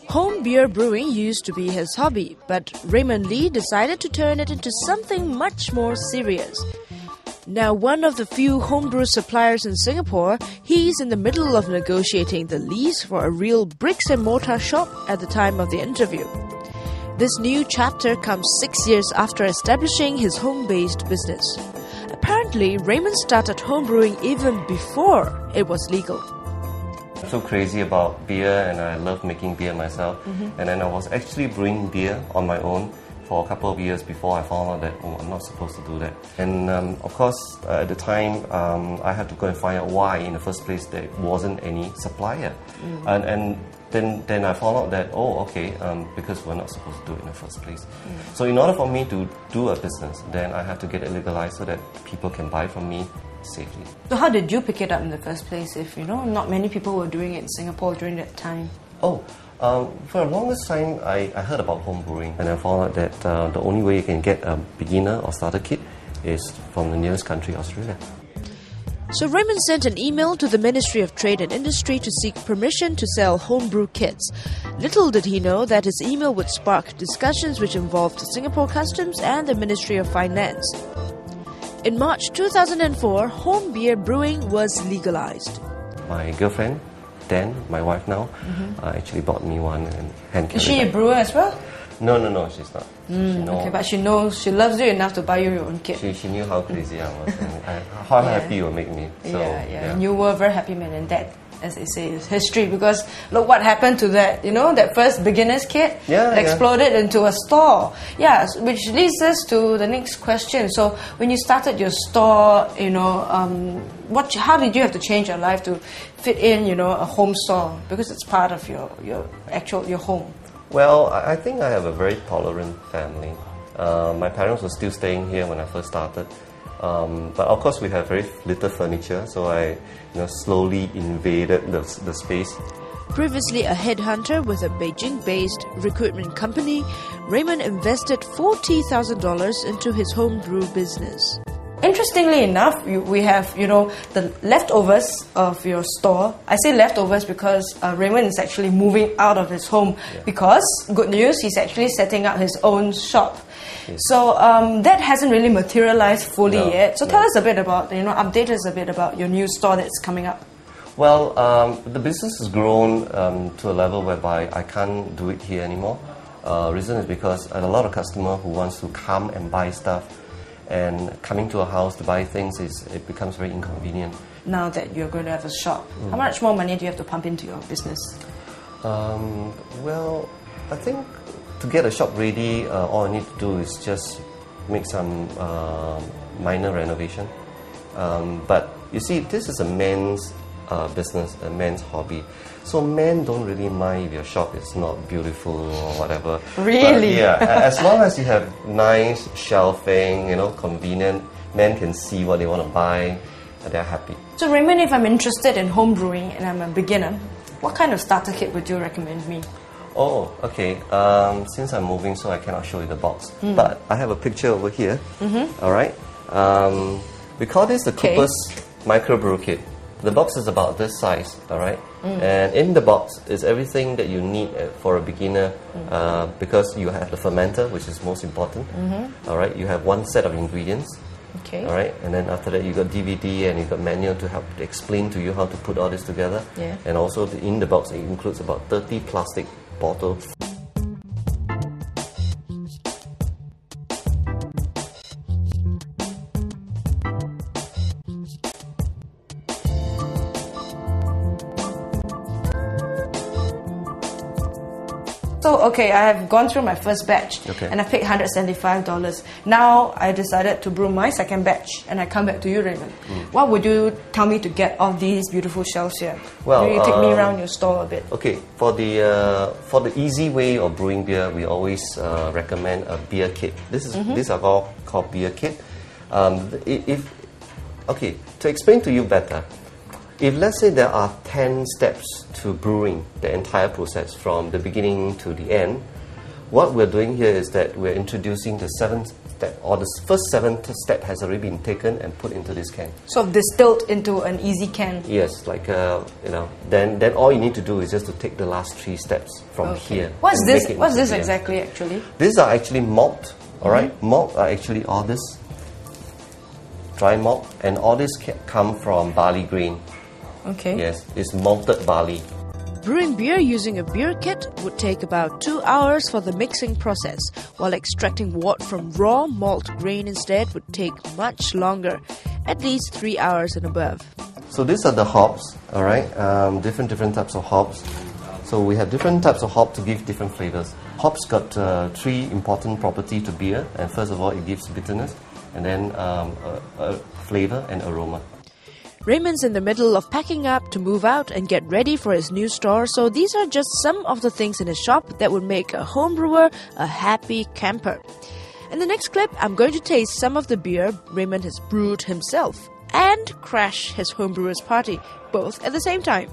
Home beer brewing used to be his hobby, but Raymond Lee decided to turn it into something much more serious. Now one of the few homebrew suppliers in Singapore, he's in the middle of negotiating the lease for a real bricks and mortar shop at the time of the interview. This new chapter comes 6 years after establishing his home-based business. Apparently, Raymond started homebrewing even before it was legal. I'm so crazy about beer and I love making beer myself. And then I was actually brewing beer on my own for a couple of years before I found out that, I'm not supposed to do that. And of course, at the time, I had to go and find out why in the first place there wasn't any supplier. And then I found out that, because we're not supposed to do it in the first place. So in order for me to do a business, then I have to get it legalized so that people can buy from me safely. So how did you pick it up in the first place if, not many people were doing it in Singapore during that time? For the longest time, I heard about home brewing, and I found out that the only way you can get a beginner or starter kit is from the nearest country, Australia. So Raymond sent an email to the Ministry of Trade and Industry to seek permission to sell homebrew kits. Little did he know that his email would spark discussions which involved Singapore Customs and the Ministry of Finance. In March 2004, home beer brewing was legalized. My girlfriend, Dan, my wife now, actually bought me one and hand carried. Is she a brewer as well? No, she's not. Okay, but she loves you enough to buy you your own kit. She knew how crazy I was and how happy it would make me. So, And you were a very happy man, and that, as they say, is history, because look what happened to that, that first beginner's kit exploded into a store. Which leads us to the next question. So when you started your store, how did you have to change your life to fit in, a home store, because it's part of your home? Well, I think I have a very tolerant family. My parents were still staying here when I first started. But of course we have very little furniture, so I slowly invaded the space. Previously a headhunter with a Beijing-based recruitment company, Raymond invested $40,000 into his homebrew business. Interestingly enough, we have, the leftovers of your store. I say leftovers because Raymond is actually moving out of his home because, good news, he's actually setting up his own shop. Yes. So that hasn't really materialized fully yet. So tell us a bit about, update us a bit about your new store that's coming up. Well, the business has grown to a level whereby I can't do it here anymore. Reason is because I have a lot of customers who wants to come and buy stuff. And coming to a house to buy things, it becomes very inconvenient. Now that you're going to have a shop, how much more money do you have to pump into your business? Well, I think to get a shop ready, all I need to do is just make some minor renovation. But you see, this is a man's business, a man's hobby. So men don't really mind if your shop is not beautiful or whatever. Really? But, as long as you have nice shelving, convenient, men can see what they want to buy, and they're happy. So Raymond, if I'm interested in home brewing and I'm a beginner, what kind of starter kit would you recommend me? Oh, okay. Since I'm moving, so I cannot show you the box. But I have a picture over here. All right. We call this the Cooper's microbrew kit. The box is about this size, all right? And in the box is everything that you need for a beginner because you have the fermenter, which is most important, all right? You have one set of ingredients, all right? And then after that, you got DVD and you got manual to help explain to you how to put all this together. And also in the box, it includes about 30 plastic bottles. So, okay, I have gone through my first batch and I paid $175. Now I decided to brew my second batch and I come back to you, Raymond. What would you tell me to get off these beautiful shelves here? Well, can you take me around your store a bit? Okay, for the easy way of brewing beer, we always recommend a beer kit. These are all called beer kit. To explain to you better, if let's say there are 10 steps to brewing the entire process from the beginning to the end, what we're doing here is that we're introducing the 7th step, or the first 7th step has already been taken and put into this can. So distilled into an easy can. Yes, like then all you need to do is just to take the last 3 steps from here. What's this? What's this exactly? Actually, these are actually malt. All right, malt are actually all this dry malt, and all this come from barley grain. Okay. Yes, it's malted barley. Brewing beer using a beer kit would take about 2 hours for the mixing process, while extracting wort from raw malt grain instead would take much longer, at least 3 hours and above. So these are the hops, all right, different types of hops. So we have different types of hop to give different flavors. Hops got 3 important properties to beer, and first of all, it gives bitterness, and then a flavor and aroma. Raymond's in the middle of packing up to move out and get ready for his new store, so these are just some of the things in his shop that would make a homebrewer a happy camper. In the next clip, I'm going to taste some of the beer Raymond has brewed himself and crash his homebrewers party, both at the same time.